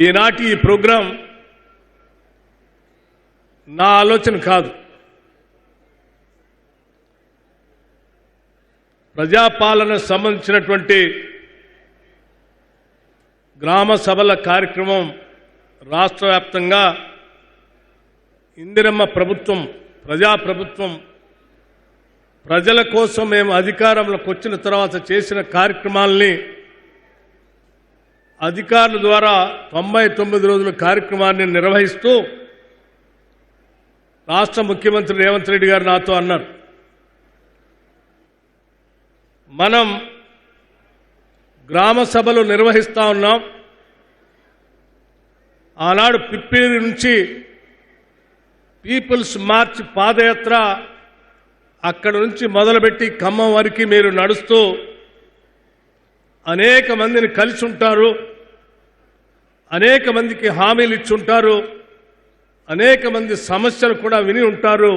ఈనాటి ఈ ప్రోగ్రాం నా ఆలోచన కాదు. ప్రజాపాలన సంబంధించినటువంటి గ్రామ సభల కార్యక్రమం రాష్ట్ర వ్యాప్తంగా ఇందిరమ్మ ప్రభుత్వం, ప్రజాప్రభుత్వం, ప్రజల కోసం మేము అధికారంలోకి వచ్చిన తర్వాత చేసిన కార్యక్రమాలని అధికారుల ద్వారా 99 రోజుల కార్యక్రమాన్ని నిర్వహిస్తూ రాష్ట్ర ముఖ్యమంత్రి రేవంత్ రెడ్డి గారు నాతో అన్నారు, మనం గ్రామ సభలు నిర్వహిస్తా ఉన్నాం. ఆనాడు పిప్పిరి నుంచి పీపుల్స్ మార్చ్ పాదయాత్ర అక్కడి నుంచి మొదలుపెట్టి ఖమ్మం వరకు మీరు నడుస్తూ అనేక మందిని కలిసి ఉంటారు, అనేక మందికి హామీలు ఇచ్చుంటారు, అనేక మంది సమస్యలు కూడా విని ఉంటారు.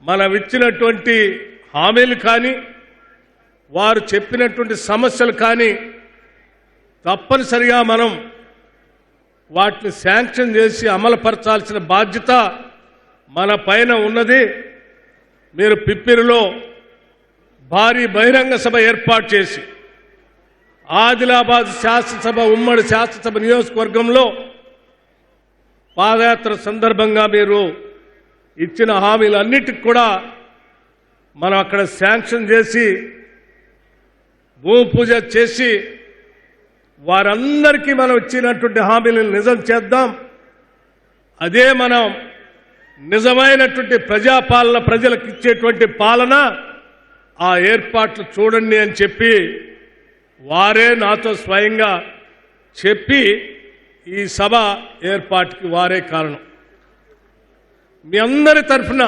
మనం ఇచ్చినటువంటి హామీలు కానీ వారు చెప్పినటువంటి సమస్యలు కానీ తప్పనిసరిగా మనం వాటిని శాంక్షన్ చేసి అమలుపరచాల్సిన బాధ్యత మన పైన ఉన్నది. మీరు పిప్పిరిలో భారీ బహిరంగ సభ ఏర్పాటు చేసి ఆదిలాబాద్ శాసనసభ, ఉమ్మడి శాసనసభ నియోజకవర్గంలో పాదయాత్ర సందర్భంగా మీరు ఇచ్చిన హామీలన్నిటికి కూడా మనం అక్కడ శాంక్షన్ చేసి భూమి పూజ చేసి వారందరికీ మనం ఇచ్చినటువంటి హామీలను నిజం చేద్దాం. అదే మనం నిజమైనటువంటి ప్రజాపాలన, ప్రజలకు ఇచ్చేటువంటి పాలన. ఆ ఏర్పాట్లు చూడండి అని చెప్పి వారే నాతో స్వయంగా చెప్పి ఈ సభ ఏర్పాటుకి వారే కారణం. మీ అందరి తరఫున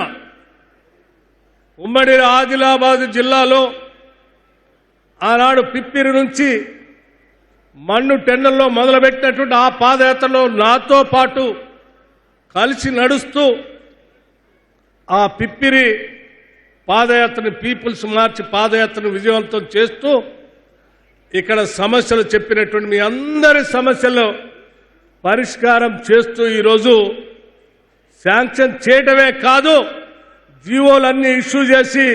ఉమ్మడి ఆదిలాబాద్ జిల్లాలో ఆనాడు పిప్పిరి నుంచి మన్ను టెండర్లో మొదలుపెట్టినటువంటి ఆ పాదయాత్రలో నాతో పాటు కలిసి నడుస్తూ ఆ పిప్పిరి పాదయాత్రని, పీపుల్స్ మార్చ్ పాదయాత్రను విజయవంతం చేస్తూ ఇక్కడ సమస్యలు చెప్పినటువంటి మీ అందరి సమస్యలు పరిష్కారం చేస్తూ ఈరోజు శాంక్షన్ చేయడమే కాదు, జీవోలన్నీ ఇష్యూ చేసి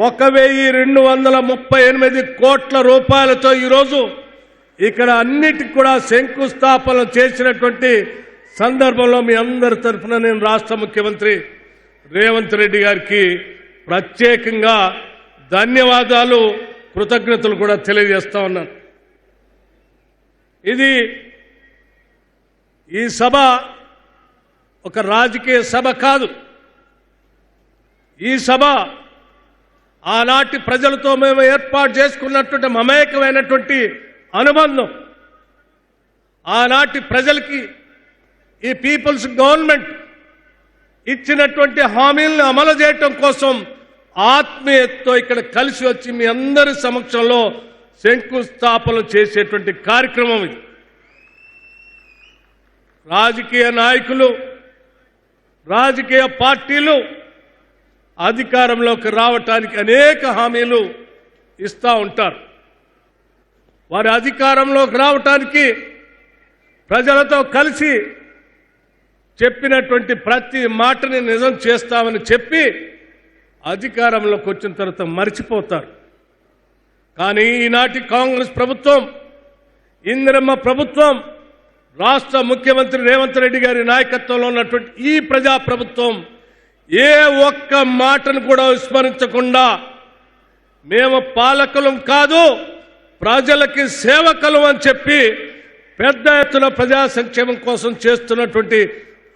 1238 కోట్ల రూపాయలతో ఈరోజు ఇక్కడ అన్నిటికి కూడా శంకుస్థాపన చేసినటువంటి సందర్భంలో మీ అందరి తరఫున నేను రాష్ట్ర ముఖ్యమంత్రి రేవంత్ రెడ్డి గారికి ప్రత్యేకంగా ధన్యవాదాలు, కృతజ్ఞతలు కూడా తెలియజేస్తా ఉన్నాను. ఈ సభ ఒక రాజకీయ సభ కాదు. ఈ సభ ఆనాటి ప్రజలతో మేము ఏర్పాటు చేసుకున్నటువంటి మమేకమైనటువంటి అనుబంధం. ఆనాటి ప్రజలకి ఈ పీపుల్స్ గవర్నమెంట్ ఇచ్చినటువంటి హామీలను అమలు చేయటం కోసం ఆత్మీయతతో ఇక్కడ కలిసి వచ్చి మీ అందరి సమక్షంలో శంకుస్థాపన చేసేటువంటి కార్యక్రమం ఇది. రాజకీయ నాయకులు, రాజకీయ పార్టీలు అధికారంలోకి రావటానికి అనేక హామీలు ఇస్తూ ఉంటారు. వారి అధికారంలోకి రావటానికి ప్రజలతో కలిసి చెప్పినటువంటి ప్రతి మాటని నిజం చేస్తామని చెప్పి అధికారంలోకి వచ్చిన తర్వాత మర్చిపోతారు. కానీ ఈనాటి కాంగ్రెస్ ప్రభుత్వం, ఇందిరమ్మ ప్రభుత్వం, రాష్ట్ర ముఖ్యమంత్రి రేవంత్ రెడ్డి గారి నాయకత్వంలో ఉన్నటువంటి ఈ ప్రజా ప్రభుత్వం ఏ ఒక్క మాటను కూడా విస్మరించకుండా మేము పాలకులం కాదు, ప్రజలకి సేవకులం అని చెప్పి పెద్ద ఎత్తున ప్రజా సంక్షేమం కోసం చేస్తున్నటువంటి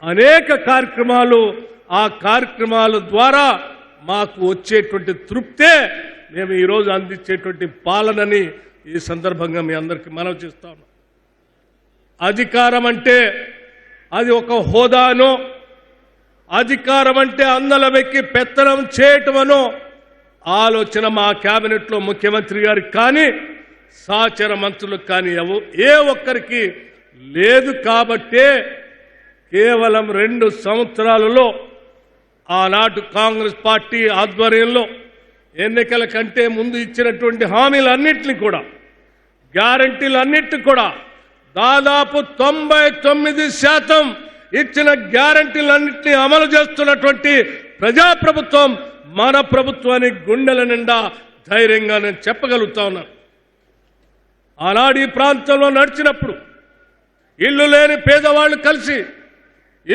అనేక కార్యక్రమాలు, ఆ కార్యక్రమాల ద్వారా మాకు వచ్చేటువంటి తృప్తే మేము ఈరోజు అందించేటువంటి పాలనని ఈ సందర్భంగా మీ అందరికీ మనవి చేస్తాను. అధికారం అంటే అది ఒక హోదానో, అధికారం అంటే అందలమెక్కి పెత్తనం చేయటమనో ఆలోచన మా కేబినెట్లో ముఖ్యమంత్రి గారికి కానీ సహచర మంత్రులకు కానీ ఏ ఒక్కరికి లేదు. కాబట్టే కేవలం 2 సంవత్సరాలలో ఆనాటి కాంగ్రెస్ పార్టీ ఆధ్వర్యంలో ఎన్నికల కంటే ముందు ఇచ్చినటువంటి హామీలన్నింటినీ కూడా, గ్యారంటీలన్నింటినీ కూడా దాదాపు 99% ఇచ్చిన గ్యారంటీలన్నింటినీ అమలు చేస్తున్నటువంటి ప్రజాప్రభుత్వం మన ప్రభుత్వాన్ని గుండెల నిండా ధైర్యంగా నేను చెప్పగలుగుతా ఉన్నాను. ఆనాడు ఈ ప్రాంతంలో నడిచినప్పుడు ఇల్లు లేని పేదవాళ్ళు కలిసి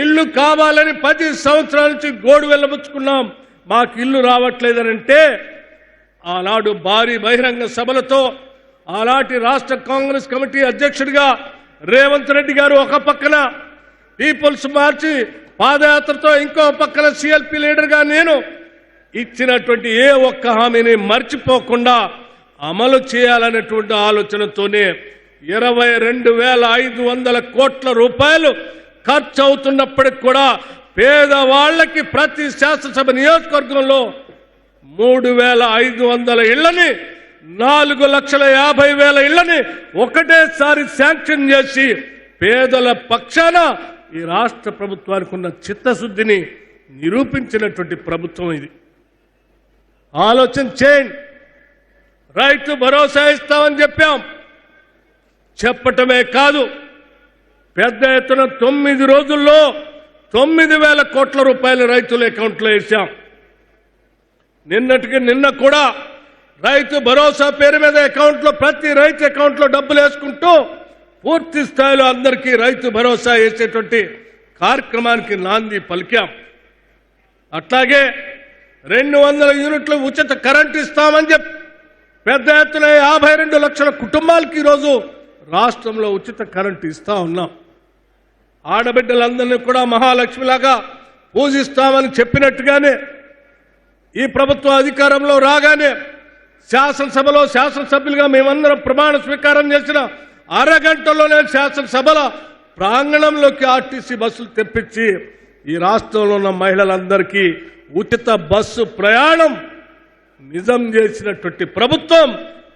ఇల్లు కావాలని 10 సంవత్సరాల నుంచి గోడు వెళ్ళబుచ్చుకున్నాం, మాకు ఇల్లు రావట్లేదనంటే ఆనాడు భారీ బహిరంగ సభలతో ఆనాటి రాష్ట్ర కాంగ్రెస్ కమిటీ అధ్యక్షుడిగా రేవంత్ రెడ్డి గారు ఒక పక్కన పీపుల్స్ మార్చి పాదయాత్రతో ఇంకో పక్కన సిఎల్పి లీడర్గా నేను ఇచ్చినటువంటి ఏ ఒక్క హామీని మర్చిపోకుండా అమలు చేయాలనేటువంటి ఆలోచనతోనే 22,500 కోట్ల రూపాయలు ఖర్చు అవుతున్నప్పటికి కూడా పేదవాళ్లకి ప్రతి శాసనసభ నియోజకవర్గంలో 3,500 ఇళ్లని 4,50,000 ఇళ్లని ఒకటేసారి శాంక్షన్ చేసి పేదల పక్షాన ఈ రాష్ట్ర ప్రభుత్వానికి ఉన్న చిత్తశుద్ధిని నిరూపించినటువంటి ప్రభుత్వం ఇది. ఆలోచన చేయండి. రైతు భరోసా ఇస్తామని చెప్పటమే కాదు, పెద్ద ఎత్తున 9 రోజుల్లో 9,000 కోట్ల రూపాయలు రైతుల అకౌంట్లో వేశాం. నిన్న కూడా రైతు భరోసా పేరు మీద అకౌంట్లో ప్రతి రైతు అకౌంట్లో డబ్బులు వేసుకుంటూ పూర్తి స్థాయిలో అందరికీ రైతు భరోసా వేసేటువంటి కార్యక్రమానికి నాంది పలికాం. అట్లాగే 200 యూనిట్లు ఉచిత కరెంటు ఇస్తామని చెప్పి పెద్ద ఎత్తున 52 లక్షల కుటుంబాలకి ఈరోజు రాష్ట్రంలో ఉచిత కరెంటు ఇస్తా ఉన్నాం. ఆడబిడ్డలందరినీ కూడా మహాలక్ష్మిలాగా పూజిస్తామని చెప్పినట్టుగానే ఈ ప్రభుత్వం అధికారంలో రాగానే శాసనసభలో శాసనసభ్యులుగా మేమందరం ప్రమాణ స్వీకారం చేసిన అరగంటలోనే శాసనసభల ప్రాంగణంలోకి ఆర్టీసీ బస్సులు తెప్పించి ఈ రాష్ట్రంలో ఉన్న మహిళలందరికీ ఉచిత బస్సు ప్రయాణం నిజం చేసినటువంటి ప్రభుత్వం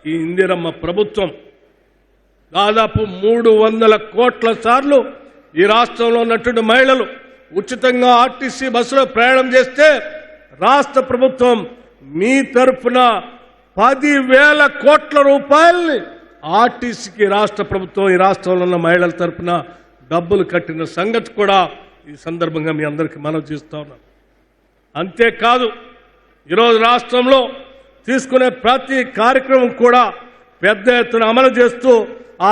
ఈ ఇందిరమ్మ ప్రభుత్వం. దాదాపు 300 కోట్ల సార్లు ఈ రాష్ట్రంలో ఉన్నటువంటి మహిళలు ఉచితంగా ఆర్టీసీ బస్సులో ప్రయాణం చేస్తే రాష్ట్ర ప్రభుత్వం మీ తరఫున 10,000 కోట్ల రూపాయల్ని ఆర్టీసీకి రాష్ట్ర ప్రభుత్వం ఈ రాష్ట్రంలో ఉన్న మహిళల తరఫున డబ్బులు కట్టిన సంగతి కూడా ఈ సందర్భంగా మీ అందరికీ మనవి చేస్తా ఉన్నాం. అంతేకాదు ఈరోజు రాష్ట్రంలో తీసుకునే ప్రతి కార్యక్రమం కూడా పెద్ద ఎత్తున అమలు చేస్తూ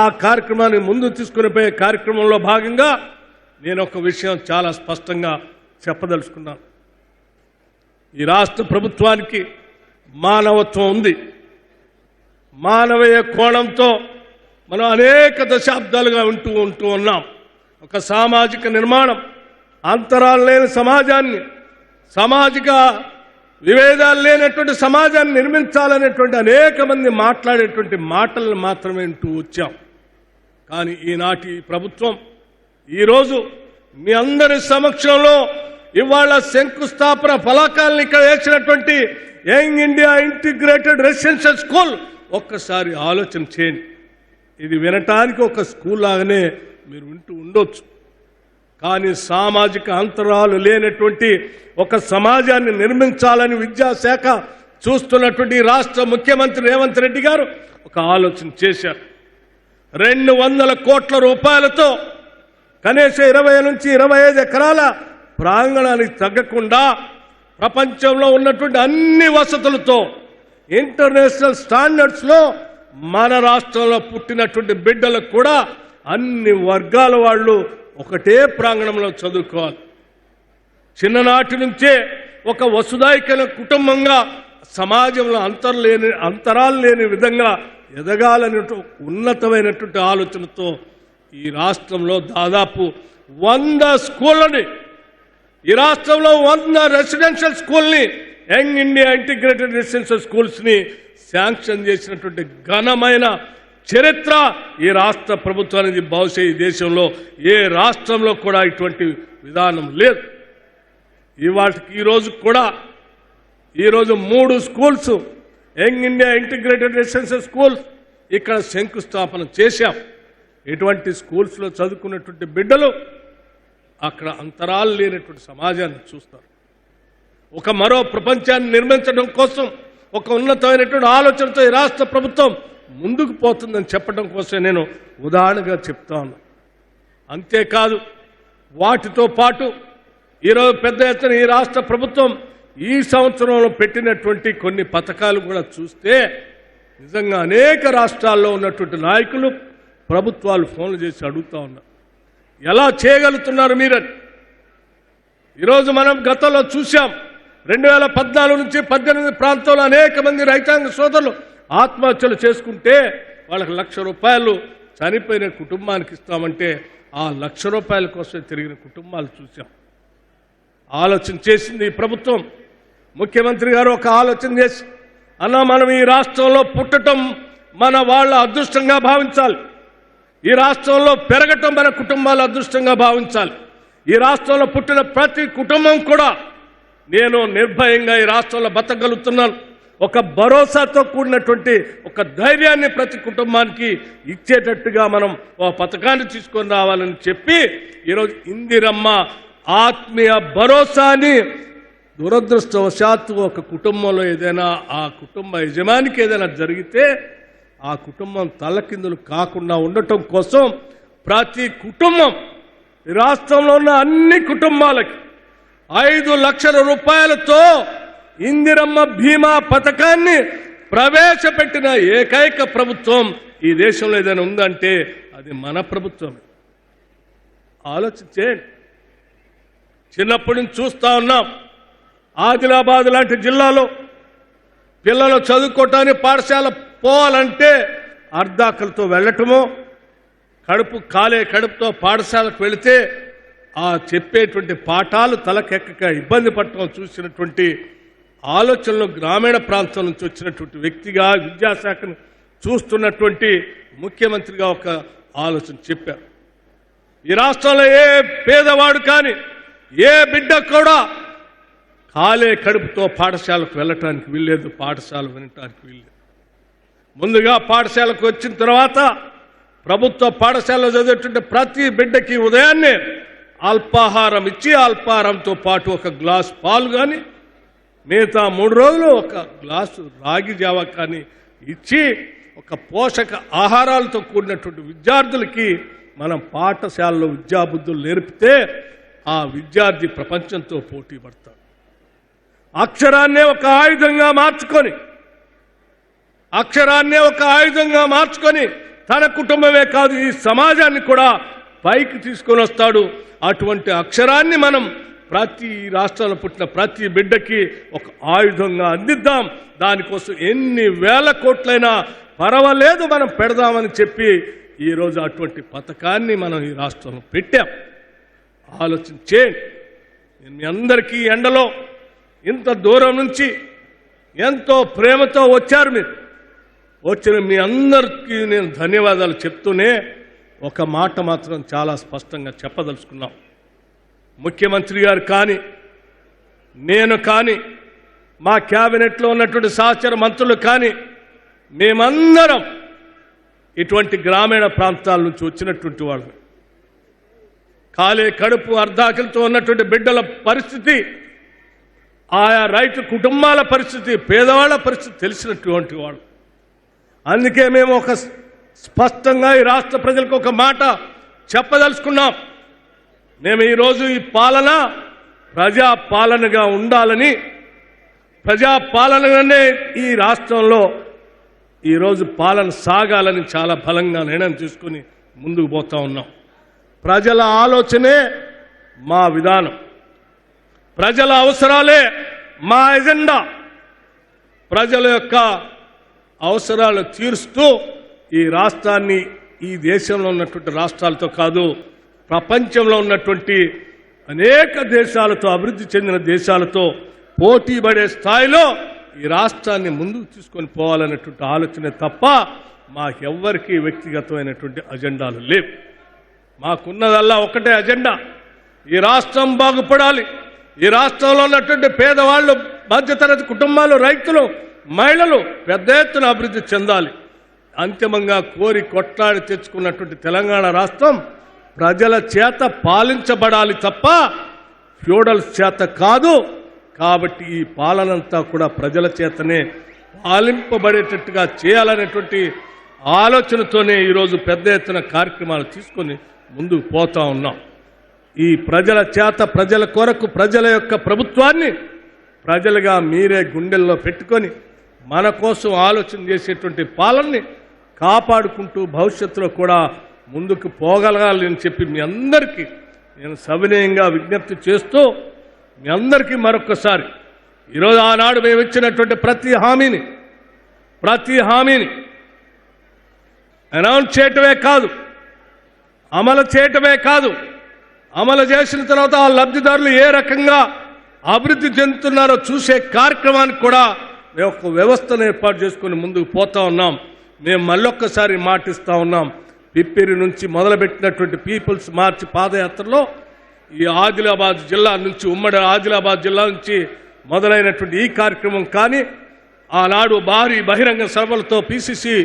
ఆ కార్యక్రమాన్ని ముందు తీసుకుని పోయే కార్యక్రమంలో భాగంగా నేను ఒక విషయం చాలా స్పష్టంగా చెప్పదలుచుకున్నాను. ఈ రాష్ట్ర ప్రభుత్వానికి మానవత్వం ఉంది. మానవీయ కోణంతో మనం అనేక దశాబ్దాలుగా ఉంటూ ఉన్నాం. ఒక సామాజిక నిర్మాణం, అంతరాలు లేని సమాజాన్ని, సామాజిక విభేదాలు లేనటువంటి సమాజాన్ని నిర్మించాలనేటువంటి అనేక మంది మాట్లాడేటువంటి మాటలను మాత్రమే వింటూ వచ్చాం. కానీ ఈనాటి ప్రభుత్వం ఈరోజు మీ అందరి సమక్షంలో ఇవాళ శంకుస్థాపన ఫలకాలను ఇక్కడ వేసినటువంటి young India integrated residential school ఒక్కసారి ఆలోచన చేయండి. ఇది వినటానికి ఒక స్కూల్ లాగానే మీరు వింటూ ఉండొచ్చు, కానీ సామాజిక అంతరాలు లేనటువంటి ఒక సమాజాన్ని నిర్మించాలని విద్యాశాఖ చూస్తున్నటువంటి రాష్ట్ర ముఖ్యమంత్రి రేవంత్ రెడ్డి గారు ఒక ఆలోచన చేశారు. 200 కోట్ల రూపాయలతో కనీసం 20 నుంచి 25 ఎకరాల ప్రాంగణానికి తగ్గకుండా ప్రపంచంలో ఉన్నటువంటి అన్ని వసతులతో ఇంటర్నేషనల్ స్టాండర్డ్స్లో మన రాష్ట్రంలో పుట్టినటువంటి బిడ్డలకు కూడా అన్ని వర్గాల వాళ్ళు ఒకటే ప్రాంగణంలో చదువుకోవాలి. చిన్ననాటి నుంచే ఒక వసుదైకైన కుటుంబంగా సమాజంలో అంతరాలు లేని విధంగా ఎదగాలనే ఉన్నతమైనటువంటి ఆలోచనతో ఈ రాష్ట్రంలో దాదాపు 100 స్కూళ్ళని, ఈ రాష్ట్రంలో 100 రెసిడెన్షియల్ స్కూల్ని, యంగ్ ఇండియా ఇంటిగ్రేటెడ్ రెసిడెన్షియల్ స్కూల్స్ని శాంక్షన్ చేసినటువంటి ఘనమైన చరిత్ర ఈ రాష్ట్ర ప్రభుత్వానికి. బహుశా ఈ దేశంలో ఏ రాష్ట్రంలో కూడా ఇటువంటి విధానం లేదు. ఈరోజు 3 schools, young India integrated residential schools ఇక్కడ శంకుస్థాపన చేశాం. ఇటువంటి స్కూల్స్లో చదువుకున్నటువంటి బిడ్డలు అక్కడ అంతరాలు లేనటువంటి సమాజాన్ని చూస్తారు. ఒక మరో ప్రపంచాన్ని నిర్మించడం కోసం ఒక ఉన్నతమైనటువంటి ఆలోచనతో ఈ రాష్ట్ర ప్రభుత్వం ముందుకు పోతుందని చెప్పడం కోసం నేను ఉదాహరణగా చెప్తాను. అంతేకాదు వాటితో పాటు ఈరోజు పెద్ద ఎత్తున ఈ రాష్ట్ర ప్రభుత్వం ఈ సంవత్సరంలో పెట్టినటువంటి కొన్ని పథకాలు కూడా చూస్తే నిజంగా అనేక రాష్ట్రాల్లో ఉన్నటువంటి నాయకులు ప్రభుత్వాలు ఫోన్లు చేసి అడుగుతా ఉన్నారు, ఎలా చేయగలుగుతున్నారు మీరని. ఈరోజు మనం గతంలో చూసాం, 2014 నుంచి 18 ప్రాంతంలో అనేక మంది రైతాంగ సోదరులు ఆత్మహత్యలు చేసుకుంటే వాళ్ళకి ₹1,00,000 చనిపోయిన కుటుంబానికి ఇస్తామంటే ఆ ₹1,00,000 కోసం తిరిగిన కుటుంబాలు చూసాం. ఆలోచన చేసింది ఈ ప్రభుత్వం. ముఖ్యమంత్రి గారు ఒక ఆలోచన చేసి, అన్న మనం ఈ రాష్ట్రంలో పుట్టడం మన వాళ్ళ అదృష్టంగా భావించాలి, ఈ రాష్ట్రంలో పెరగటం మన కుటుంబాల అదృష్టంగా భావించాలి, ఈ రాష్ట్రంలో పుట్టిన ప్రతి కుటుంబం కూడా నేను నిర్భయంగా ఈ రాష్ట్రంలో బతకగలుగుతున్నాను, ఒక భరోసాతో కూడినటువంటి ఒక ధైర్యాన్ని ప్రతి కుటుంబానికి ఇచ్చేటట్టుగా మనం ఒక పథకాన్ని తీసుకొని రావాలని చెప్పి ఈరోజు ఇందిరమ్మ ఆత్మీయ భరోసాని దురదృష్టవశాత్తు ఒక కుటుంబంలో ఏదైనా ఆ కుటుంబ యజమానికి ఏదైనా జరిగితే ఆ కుటుంబం తలకిందులు కాకుండా ఉండటం కోసం ప్రతి కుటుంబం ఈ రాష్ట్రంలో ఉన్న అన్ని కుటుంబాలకి ₹5 లక్షల ఇందిరమ్మ బీమా పథకాన్ని ప్రవేశపెట్టిన ఏకైక ప్రభుత్వం ఈ దేశంలో ఏదైనా ఉందంటే అది మన ప్రభుత్వం. ఆలోచించేయండి. చిన్నప్పటి నుంచి చూస్తా ఉన్నాం, ఆదిలాబాద్ లాంటి జిల్లాలో పిల్లలు చదువుకోవటానికి పాఠశాల పోవాలంటే అర్ధాకలతో వెళ్ళటమో, కడుపుతో పాఠశాలకు వెళితే ఆ చెప్పేటువంటి పాఠాలు తలకెక్కక ఇబ్బంది పడటం చూసినటువంటి ఆలోచనలు గ్రామీణ ప్రాంతం నుంచి వచ్చినటువంటి వ్యక్తిగా, విద్యాశాఖను చూస్తున్నటువంటి ముఖ్యమంత్రిగా ఒక ఆలోచన చెప్పారు. ఈ రాష్ట్రంలో ఏ పేదవాడు కానీ ఏ బిడ్డ కూడా కడుపుతో పాఠశాలకు వెళ్ళటానికి వీల్లేదు, పాఠశాల వినటానికి వీల్లేదు. ముందుగా పాఠశాలకు వచ్చిన తర్వాత ప్రభుత్వ పాఠశాలలో చదివేటువంటి ప్రతి బిడ్డకి ఉదయాన్నే అల్పాహారం ఇచ్చి, అల్పాహారంతో పాటు ఒక గ్లాసు పాలు కానీ, మిగతా 3 రోజులు ఒక గ్లాసు రాగి జావా కానీ ఇచ్చి ఒక పోషక ఆహారాలతో కూడినటువంటి విద్యార్థులకి మనం పాఠశాలలో విద్యాబుద్ధులు నేర్పితే ఆ విద్యార్థి ప్రపంచంతో పోటీ పడతాడు. అక్షరాన్నే ఒక ఆయుధంగా మార్చుకొని తన కుటుంబమే కాదు ఈ సమాజాన్ని కూడా పైకి తీసుకొని వస్తాడు. అటువంటి అక్షరాన్ని మనం ప్రతి రాష్ట్రంలో పుట్టిన ప్రతి బిడ్డకి ఒక ఆయుధంగా అందిద్దాం. దానికోసం ఎన్ని వేల కోట్లైనా పర్వాలేదు మనం పెడదామని చెప్పి ఈరోజు అటువంటి పథకాన్ని మనం ఈ రాష్ట్రంలో పెట్టాం. ఆలోచన చేయండి. నేను మీ అందరికీ ఎండలో ఇంత దూరం నుంచి ఎంతో ప్రేమతో వచ్చారు. మీరు వచ్చిన మీ అందరికీ నేను ధన్యవాదాలు చెప్తూనే ఒక మాట మాత్రం చాలా స్పష్టంగా చెప్పదలుచుకున్నాం. ముఖ్యమంత్రి గారు కానీ, నేను కానీ, మా క్యాబినెట్లో ఉన్నటువంటి సహచర మంత్రులు కానీ, మేమందరం ఇటువంటి గ్రామీణ ప్రాంతాల నుంచి వచ్చినటువంటి వాళ్ళు. కడుపు అర్ధాకలితో ఉన్నటువంటి బిడ్డల పరిస్థితి, ఆయా రైతు కుటుంబాల పరిస్థితి, పేదవాళ్ల పరిస్థితి తెలిసినటువంటి వాళ్ళు. అందుకే మేము ఒక స్పష్టంగా ఈ రాష్ట్ర ప్రజలకు ఒక మాట చెప్పదలుచుకున్నాం. మేము ఈరోజు ఈ పాలన ప్రజాపాలనగా ఉండాలని, ప్రజాపాలనగానే ఈ రాష్ట్రంలో ఈరోజు పాలన సాగాలని చాలా బలంగా నిర్ణయం తీసుకుని ముందుకు పోతా ఉన్నాం. ప్రజల ఆలోచనే మా విధానం, ప్రజల అవసరాలే మా ఎజెండా. ప్రజల యొక్క అవసరాలు తీరుస్తూ ఈ రాష్ట్రాన్ని ఈ దేశంలో ఉన్నటువంటి రాష్ట్రాలతో కాదు, ప్రపంచంలో ఉన్నటువంటి అనేక దేశాలతో, అభివృద్ధి చెందిన దేశాలతో పోటీ పడే స్థాయిలో ఈ రాష్ట్రాన్ని ముందుకు తీసుకొని పోవాలనేటువంటి ఆలోచనే తప్ప మాకెవ్వరికీ వ్యక్తిగతమైనటువంటి అజెండాలు లేవు. మాకున్నదల్లా ఒకటే అజెండా, ఈ రాష్ట్రం బాగుపడాలి, ఈ రాష్ట్రంలో ఉన్నటువంటి పేదవాళ్ళు, మధ్యతరగతి కుటుంబాలు, రైతులు, మహిళలు పెద్ద ఎత్తున అభివృద్ధి చెందాలి. అంతిమంగా కోరి కొట్లాడి తెచ్చుకున్నటువంటి తెలంగాణ రాష్ట్రం ప్రజల చేత పాలించబడాలి తప్ప ఫ్యూడల్స్ చేత కాదు. కాబట్టి ఈ పాలనంతా కూడా ప్రజల చేతనే పాలింపబడేటట్టుగా చేయాలనేటువంటి ఆలోచనతోనే ఈరోజు పెద్ద ఎత్తున కార్యక్రమాలు తీసుకొని ముందుకు పోతా ఉన్నాం. ఈ ప్రజల చేత, ప్రజల కొరకు, ప్రజల యొక్క ప్రభుత్వాన్ని ప్రజలుగా మీరే గుండెల్లో పెట్టుకొని మన కోసం ఆలోచన చేసేటువంటి పాలనని కాపాడుకుంటూ భవిష్యత్తులో కూడా ముందుకు పోగలగాలని చెప్పి మీ అందరికీ నేను సవినయంగా విజ్ఞప్తి చేస్తూ మీ అందరికీ మరొకసారి ఈరోజు ఆనాడు మేము ఇచ్చినటువంటి ప్రతి హామీని అనౌన్స్ చేయటమే కాదు, అమలు చేయటమే కాదు, అమలు చేసిన తర్వాత ఆ లబ్ధిదారులు ఏ రకంగా అభివృద్ధి చెందుతున్నారో చూసే కార్యక్రమానికి కూడా మేము ఒక వ్యవస్థను ఏర్పాటు చేసుకుని ముందుకు పోతా ఉన్నాం. మేము మళ్ళొక్కసారి మాటిస్తా ఉన్నాం. పిప్పిరి నుంచి మొదలుపెట్టినటువంటి పీపుల్స్ మార్చ్ పాదయాత్రలో ఈ ఆదిలాబాద్ జిల్లా నుంచి, ఉమ్మడి ఆదిలాబాద్ జిల్లా నుంచి మొదలైనటువంటి ఈ కార్యక్రమం కానీ, ఆనాడు భారీ బహిరంగ సభలతో పిసిసి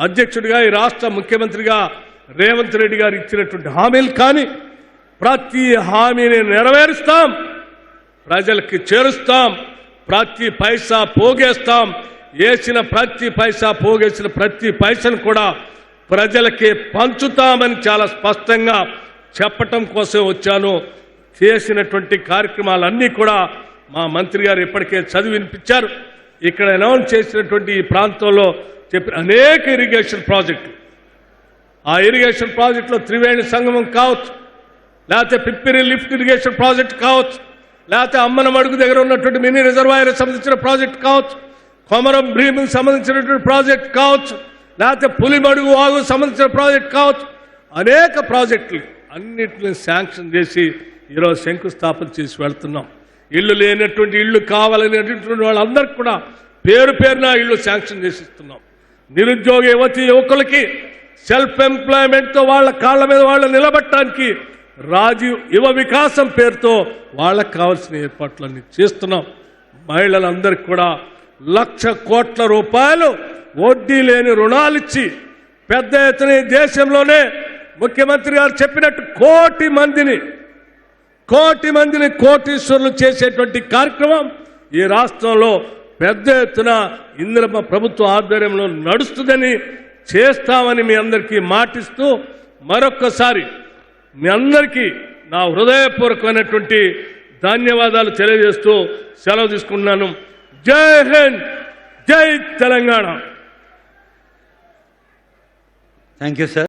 అధ్యక్షుడిగా, ఈ రాష్ట్ర ముఖ్యమంత్రిగా రేవంత్ రెడ్డి గారు ఇచ్చినటువంటి హామీలు కానీ, ప్రతి హామీని నెరవేరుస్తాం, ప్రజలకి చేరుస్తాం, ప్రతి పైసా పోగేస్తాం. వేసిన ప్రతి పైసా, పోగేసిన ప్రతి పైసను కూడా ప్రజలకి పంచుతామని చాలా స్పష్టంగా చెప్పటం కోసం వచ్చాను. చేసినటువంటి కార్యక్రమాలన్నీ కూడా మా మంత్రి గారు ఇప్పటికే చదివి వినిపించారు. ఇక్కడ అనౌన్స్ చేసినటువంటి ఈ ప్రాంతంలో చెప్పిన అనేక ఇరిగేషన్ ప్రాజెక్టులు, ఆ ఇరిగేషన్ ప్రాజెక్టులో త్రివేణి సంగమం కావచ్చు, లేకపోతే పిప్పిరి లిఫ్ట్ ఇరిగేషన్ ప్రాజెక్ట్ కావచ్చు, లేకపోతే అమ్మనమడుగు దగ్గర ఉన్నటువంటి మినీ రిజర్వాయర్ సంబంధించిన ప్రాజెక్ట్ కావచ్చు, కొమరం భీముకు సంబంధించినటువంటి ప్రాజెక్ట్ కావచ్చు, లేకపోతే పులిమడుగు వాగు సంబంధించిన ప్రాజెక్ట్ కావచ్చు, అనేక ప్రాజెక్టులు అన్నింటినీ శాంక్షన్ చేసి ఈరోజు శంకుస్థాపన చేసి వెళ్తున్నాం. ఇళ్ళు లేనటువంటి, ఇళ్ళు కావాలనేటువంటి వాళ్ళందరికీ కూడా పేరు పేరున ఇళ్ళు శాంక్షన్ చేసి ఇస్తున్నాం. నిరుద్యోగ యువకులకి సెల్ఫ్ ఎంప్లాయ్మెంట్తో వాళ్ళ కాళ్ళ మీద వాళ్ళు నిలబట్టడానికి రాజీవ్ యువ వికాసం పేరుతో వాళ్ళకు కావాల్సిన ఏర్పాట్లన్నీ చేస్తున్నాం. మహిళలందరికీ కూడా 1,00,000 కోట్ల రూపాయలు వడ్డీ లేని రుణాలిచ్చి పెద్ద ఎత్తున దేశంలోనే ముఖ్యమంత్రి గారు చెప్పినట్టు కోటి మందిని కోటీశ్వరులు చేసేటువంటి కార్యక్రమం ఈ రాష్ట్రంలో పెద్ద ఎత్తున ఇందిరమ్మ ప్రభుత్వ ఆధ్వర్యంలో నడుస్తుందని, చేస్తామని మీ అందరికీ మాటిస్తూ మరొక్కసారి మీ అందరికీ నా హృదయపూర్వకమైనటువంటి ధన్యవాదాలు తెలియజేస్తూ సెలవు తీసుకుంటున్నాను. జై హింద్, జై తెలంగాణ. Thank you sir.